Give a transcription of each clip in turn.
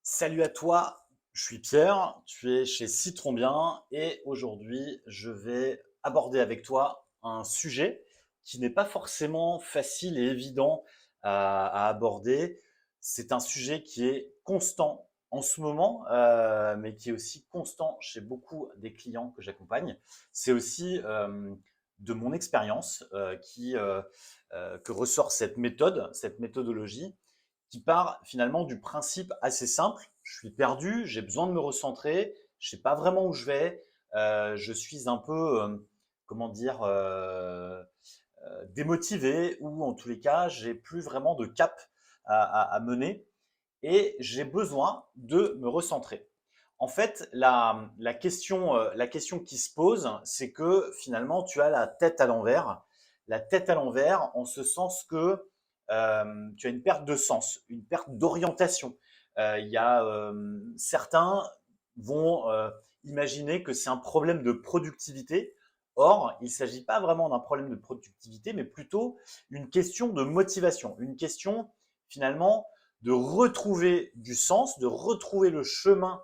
Salut à toi, je suis Pierre, tu es chez Citron Bien et aujourd'hui je vais aborder avec toi un sujet qui n'est pas forcément facile et évident à aborder. C'est un sujet qui est constant en ce moment, mais qui est aussi constant chez beaucoup des clients que j'accompagne. C'est aussi de mon expérience que ressort cette méthodologie qui part finalement du principe assez simple. Je suis perdu, j'ai besoin de me recentrer, je sais pas vraiment où je vais, je suis un peu, comment dire, démotivé ou en tous les cas, j'ai plus vraiment de cap à mener et j'ai besoin de me recentrer. En fait, la question qui se pose, c'est que finalement, tu as la tête à l'envers. La tête à l'envers en ce sens que tu as une perte de sens, une perte d'orientation. Il y a certains vont imaginer que c'est un problème de productivité. Or, il ne s'agit pas vraiment d'un problème de productivité, mais plutôt une question de motivation, une question finalement de retrouver du sens, de retrouver le chemin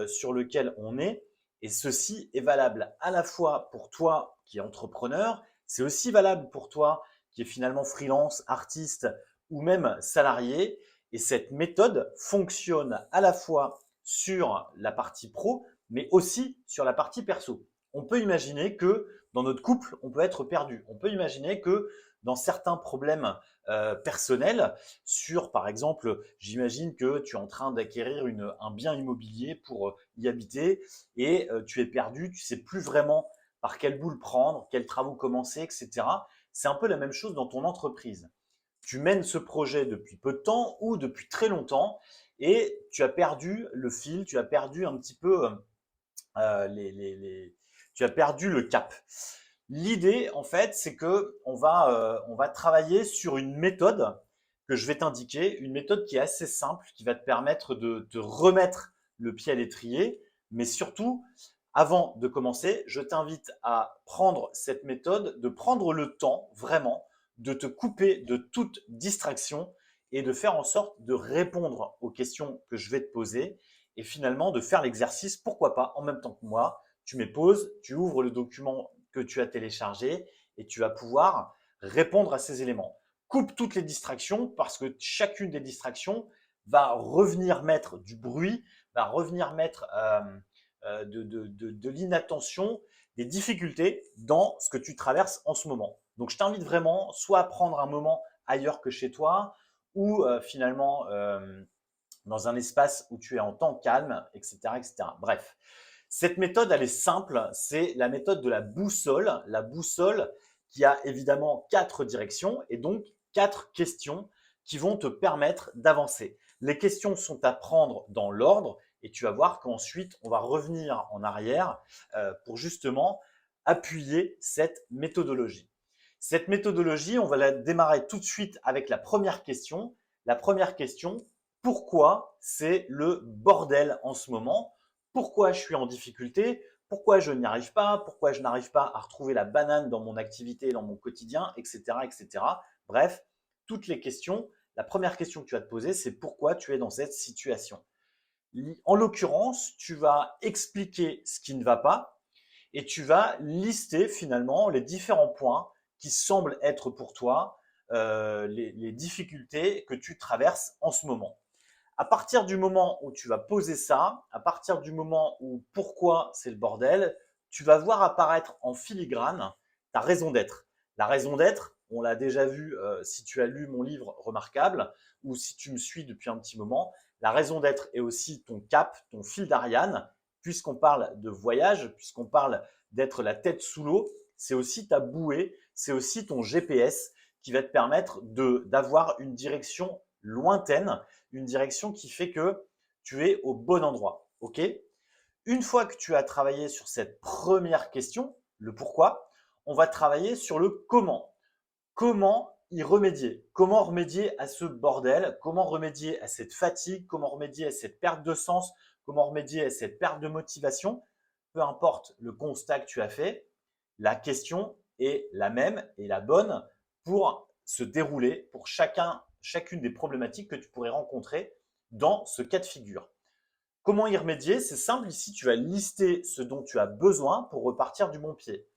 sur lequel on est. Et ceci est valable à la fois pour toi qui es entrepreneur, c'est aussi valable pour toi qui est finalement freelance, artiste ou même salarié. Et cette méthode fonctionne à la fois sur la partie pro, mais aussi sur la partie perso. On peut imaginer que dans notre couple, on peut être perdu. On peut imaginer que dans certains problèmes personnels, sur par exemple, j'imagine que tu es en train d'acquérir un bien immobilier pour y habiter et tu es perdu, tu sais plus vraiment par quelle boule prendre, quels travaux commencer, etc. C'est un peu la même chose dans ton entreprise. Tu mènes ce projet depuis peu de temps ou depuis très longtemps et tu as perdu le fil, tu as perdu un petit peu tu as perdu le cap. L'idée, en fait, c'est que on va travailler sur une méthode que je vais t'indiquer, une méthode qui est assez simple, qui va te permettre de te remettre le pied à l'étrier, mais surtout, avant de commencer, je t'invite à prendre cette méthode, de prendre le temps vraiment de te couper de toute distraction et de faire en sorte de répondre aux questions que je vais te poser et finalement de faire l'exercice, pourquoi pas, en même temps que moi. Tu mets pause, tu ouvres le document que tu as téléchargé et tu vas pouvoir répondre à ces éléments. Coupe toutes les distractions parce que chacune des distractions va revenir mettre du bruit, va revenir mettre de l'inattention, des difficultés dans ce que tu traverses en ce moment. Donc je t'invite vraiment soit à prendre un moment ailleurs que chez toi ou finalement dans un espace où tu es en temps calme, etc., etc. Bref, cette méthode, elle est simple, c'est la méthode de la boussole. La boussole qui a évidemment 4 directions et donc 4 questions qui vont te permettre d'avancer. Les questions sont à prendre dans l'ordre et tu vas voir qu'ensuite, on va revenir en arrière pour justement appuyer cette méthodologie. Cette méthodologie, on va la démarrer tout de suite avec la première question. La première question, pourquoi c'est le bordel en ce moment? Pourquoi je suis en difficulté? Pourquoi je n'y arrive pas? Pourquoi je n'arrive pas à retrouver la banane dans mon activité, dans mon quotidien, etc., etc. Bref, toutes les questions. La première question que tu vas te poser, c'est pourquoi tu es dans cette situation. En l'occurrence, tu vas expliquer ce qui ne va pas et tu vas lister finalement les différents points qui semblent être pour toi les difficultés que tu traverses en ce moment. À partir du moment où tu vas poser ça, à partir du moment où pourquoi c'est le bordel, tu vas voir apparaître en filigrane ta raison d'être. La raison d'être, on l'a déjà vu si tu as lu mon livre Remarquable ou si tu me suis depuis un petit moment, la raison d'être est aussi ton cap, ton fil d'Ariane, puisqu'on parle de voyage, puisqu'on parle d'être la tête sous l'eau, c'est aussi ta bouée, c'est aussi ton GPS qui va te permettre d'avoir une direction lointaine, une direction qui fait que tu es au bon endroit. OK? Une fois que tu as travaillé sur cette première question, le pourquoi, on va travailler sur le comment. Comment y remédier? Comment remédier à ce bordel? Comment remédier à cette fatigue? Comment remédier à cette perte de sens? Comment remédier à cette perte de motivation? Peu importe le constat que tu as fait, la question est la même et la bonne pour se dérouler pour chacune des problématiques que tu pourrais rencontrer dans ce cas de figure. Comment y remédier? C'est simple, ici tu vas lister ce dont tu as besoin pour repartir du bon pied.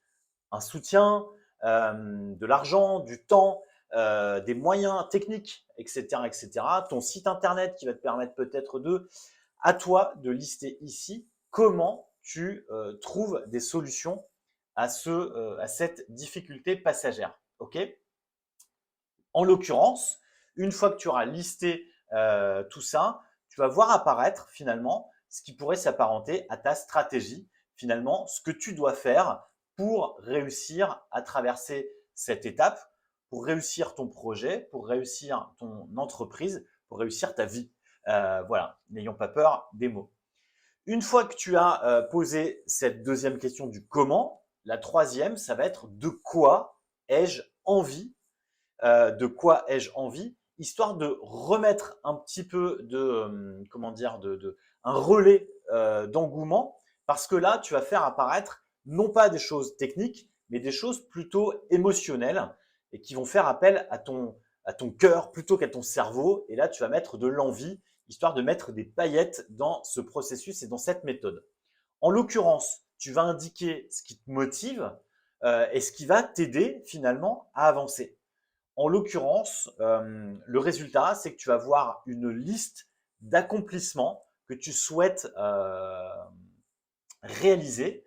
Un soutien, de l'argent, du temps, des moyens techniques, etc., etc. Ton site internet qui va te permettre peut-être à toi de lister ici comment tu trouves des solutions à cette difficulté passagère. Ok? En l'occurrence, une fois que tu auras listé tout ça, tu vas voir apparaître finalement ce qui pourrait s'apparenter à ta stratégie, finalement, ce que tu dois faire pour réussir à traverser cette étape, pour réussir ton projet, pour réussir ton entreprise, pour réussir ta vie. Voilà, n'ayons pas peur des mots. Une fois que tu as posé cette deuxième question du comment, la troisième, ça va être de quoi ai-je envie, de quoi ai-je envie, histoire de remettre un petit peu comment dire, un relais d'engouement, parce que là, tu vas faire apparaître non pas des choses techniques, mais des choses plutôt émotionnelles et qui vont faire appel à ton cœur plutôt qu'à ton cerveau. Et là, tu vas mettre de l'envie, histoire de mettre des paillettes dans ce processus et dans cette méthode. En l'occurrence, tu vas indiquer ce qui te motive et ce qui va t'aider finalement à avancer. En l'occurrence, le résultat, c'est que tu vas voir une liste d'accomplissements que tu souhaites réaliser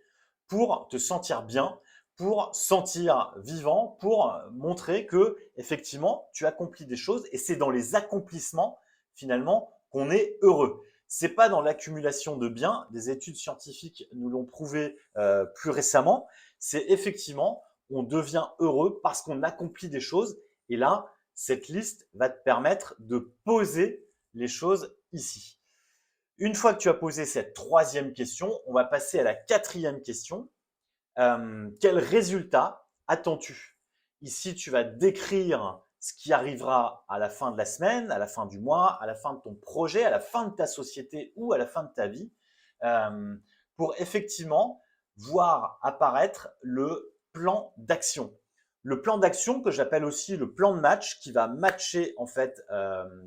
pour te sentir bien, pour sentir vivant, pour montrer que effectivement tu accomplis des choses et c'est dans les accomplissements finalement qu'on est heureux. C'est pas dans l'accumulation de biens, des études scientifiques nous l'ont prouvé plus récemment, c'est effectivement on devient heureux parce qu'on accomplit des choses et là cette liste va te permettre de poser les choses ici. Une fois que tu as posé cette troisième question, on va passer à la quatrième question. Quel résultat attends-tu? Ici, tu vas décrire ce qui arrivera à la fin de la semaine, à la fin du mois, à la fin de ton projet, à la fin de ta société ou à la fin de ta vie, euh, pour effectivement voir apparaître le plan d'action. Le plan d'action que j'appelle aussi le plan de match qui va matcher en fait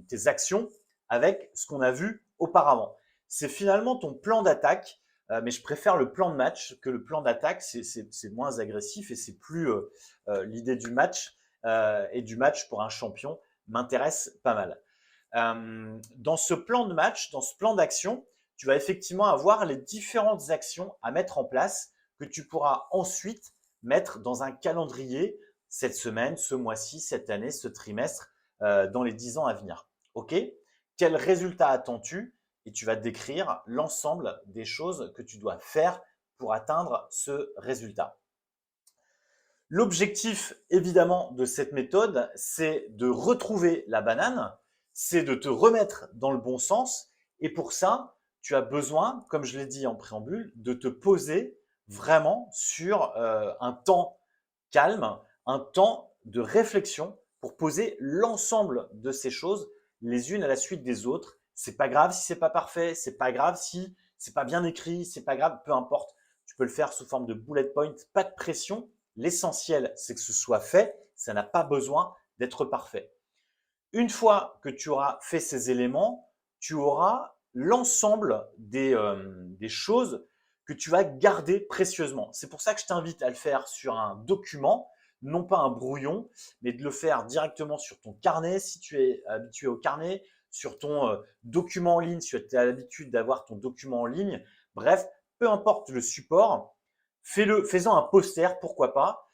tes actions avec ce qu'on a vu auparavant. C'est finalement ton plan d'attaque, mais je préfère le plan de match que le plan d'attaque. C'est moins agressif et c'est plus l'idée du match et du match pour un champion m'intéresse pas mal. Dans ce plan de match, dans ce plan d'action, tu vas effectivement avoir les différentes actions à mettre en place que tu pourras ensuite mettre dans un calendrier cette semaine, ce mois-ci, cette année, ce trimestre, dans les 10 ans à venir. OK? Quel résultat attends-tu? Et tu vas décrire l'ensemble des choses que tu dois faire pour atteindre ce résultat. L'objectif, évidemment, de cette méthode, c'est de retrouver la banane, c'est de te remettre dans le bon sens. Et pour ça, tu as besoin, comme je l'ai dit en préambule, de te poser vraiment sur un temps calme, un temps de réflexion pour poser l'ensemble de ces choses les unes à la suite des autres. C'est pas grave si c'est pas parfait, c'est pas grave si c'est pas bien écrit, c'est pas grave, peu importe. Tu peux le faire sous forme de bullet point, pas de pression. L'essentiel, c'est que ce soit fait. Ça n'a pas besoin d'être parfait. Une fois que tu auras fait ces éléments, tu auras l'ensemble des choses que tu vas garder précieusement. C'est pour ça que je t'invite à le faire sur un document, non pas un brouillon, mais de le faire directement sur ton carnet si tu es habitué au carnet, sur ton document en ligne si tu as l'habitude d'avoir ton document en ligne. Bref, peu importe le support, fais-en un poster, pourquoi pas.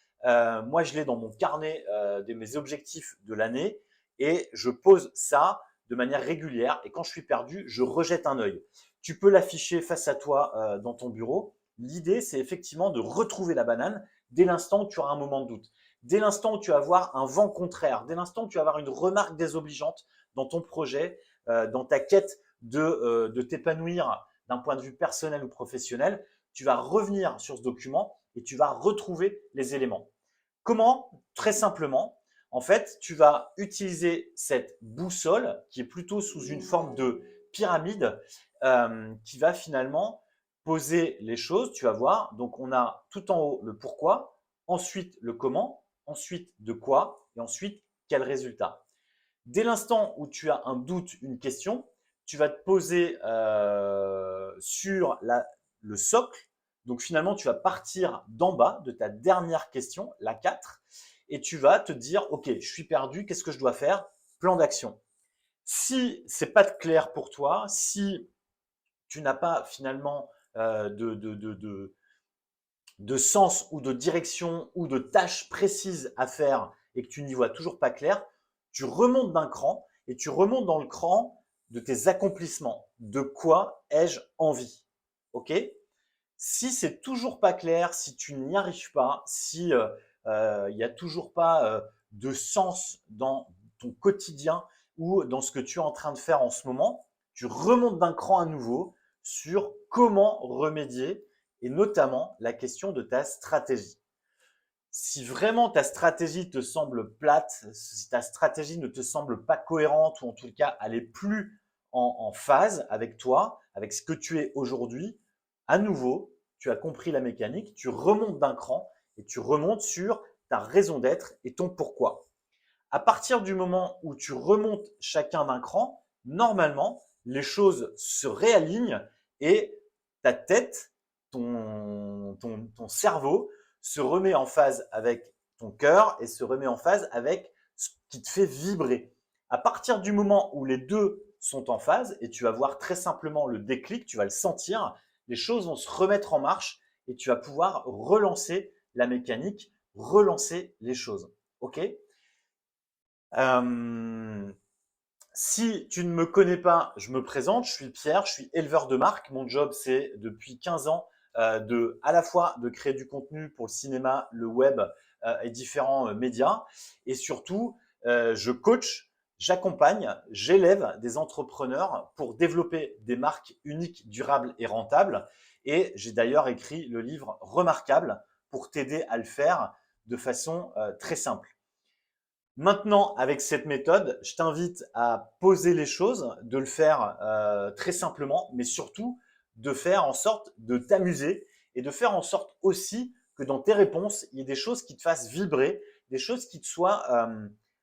Moi, je l'ai dans mon carnet de mes objectifs de l'année et je pose ça de manière régulière et quand je suis perdu, je rejette un œil. Tu peux l'afficher face à toi dans ton bureau. L'idée, c'est effectivement de retrouver la banane dès l'instant où tu auras un moment de doute, dès l'instant où tu vas avoir un vent contraire, dès l'instant où tu vas avoir une remarque désobligeante dans ton projet, dans ta quête de t'épanouir d'un point de vue personnel ou professionnel, tu vas revenir sur ce document et tu vas retrouver les éléments. Comment? Très simplement, en fait, tu vas utiliser cette boussole qui est plutôt sous une forme de pyramide qui va finalement poser les choses. Tu vas voir, donc on a tout en haut le pourquoi, ensuite le comment, ensuite de quoi et ensuite quel résultat. Dès l'instant où tu as un doute, une question, tu vas te poser sur le socle. Donc finalement, tu vas partir d'en bas de ta dernière question, la 4, et tu vas te dire, OK, je suis perdu, qu'est-ce que je dois faire? Plan d'action. Si c'est pas clair pour toi, si tu n'as pas finalement de sens ou de direction ou de tâches précises à faire et que tu n'y vois toujours pas clair, tu remontes d'un cran et tu remontes dans le cran de tes accomplissements. De quoi ai-je envie? OK? Si c'est toujours pas clair, si tu n'y arrives pas, si il n'y a toujours pas de sens dans ton quotidien ou dans ce que tu es en train de faire en ce moment, tu remontes d'un cran à nouveau sur comment remédier et notamment la question de ta stratégie. Si vraiment ta stratégie te semble plate, si ta stratégie ne te semble pas cohérente ou en tout cas elle est plus en phase avec toi, avec ce que tu es aujourd'hui, à nouveau, tu as compris la mécanique, tu remontes d'un cran et tu remontes sur ta raison d'être et ton pourquoi. À partir du moment où tu remontes chacun d'un cran, normalement, les choses se réalignent et ta tête, ton cerveau se remet en phase avec ton cœur et se remet en phase avec ce qui te fait vibrer. À partir du moment où les deux sont en phase, et tu vas voir très simplement le déclic, tu vas le sentir, les choses vont se remettre en marche et tu vas pouvoir relancer la mécanique, relancer les choses. OK? Euh, Si tu ne me connais pas, je me présente, je suis Pierre, je suis éleveur de marque. Mon job, c'est depuis 15 ans à la fois de créer du contenu pour le cinéma, le web et différents médias. Et surtout, je coach, j'accompagne, j'élève des entrepreneurs pour développer des marques uniques, durables et rentables. Et j'ai d'ailleurs écrit le livre Remarquable pour t'aider à le faire de façon très simple. Maintenant, avec cette méthode, je t'invite à poser les choses, de le faire très simplement, mais surtout de faire en sorte de t'amuser et de faire en sorte aussi que dans tes réponses, il y ait des choses qui te fassent vibrer, des choses qui te soient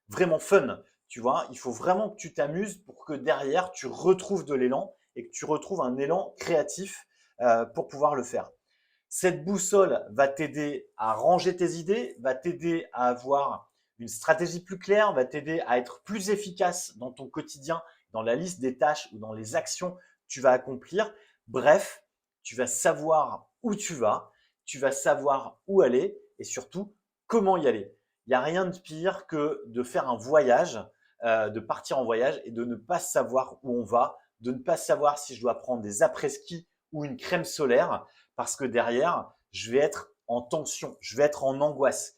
vraiment fun. Tu vois, il faut vraiment que tu t'amuses pour que derrière, tu retrouves de l'élan et que tu retrouves un élan créatif pour pouvoir le faire. Cette boussole va t'aider à ranger tes idées, va t'aider à avoir une stratégie plus claire, va t'aider à être plus efficace dans ton quotidien, dans la liste des tâches ou dans les actions que tu vas accomplir. Bref, tu vas savoir où tu vas savoir où aller et surtout comment y aller. Il n'y a rien de pire que de faire un voyage, de partir en voyage et de ne pas savoir où on va, de ne pas savoir si je dois prendre des après-ski ou une crème solaire parce que derrière, je vais être en tension, je vais être en angoisse.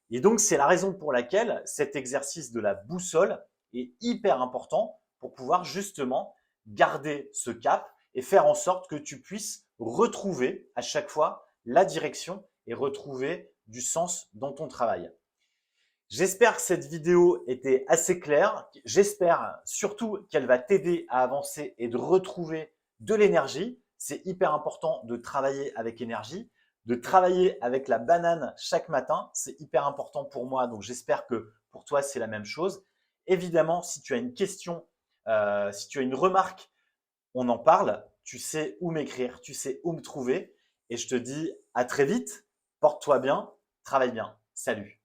Et donc, c'est la raison pour laquelle cet exercice de la boussole est hyper important pour pouvoir justement garder ce cap et faire en sorte que tu puisses retrouver à chaque fois la direction et retrouver du sens dans ton travail. J'espère que cette vidéo était assez claire. J'espère surtout qu'elle va t'aider à avancer et de retrouver de l'énergie. C'est hyper important de travailler avec énergie, de travailler avec la banane chaque matin. C'est hyper important pour moi. Donc, j'espère que pour toi, c'est la même chose. Évidemment, si tu as une question, si tu as une remarque, on en parle. Tu sais où m'écrire, tu sais où me trouver. Et je te dis à très vite. Porte-toi bien, travaille bien. Salut.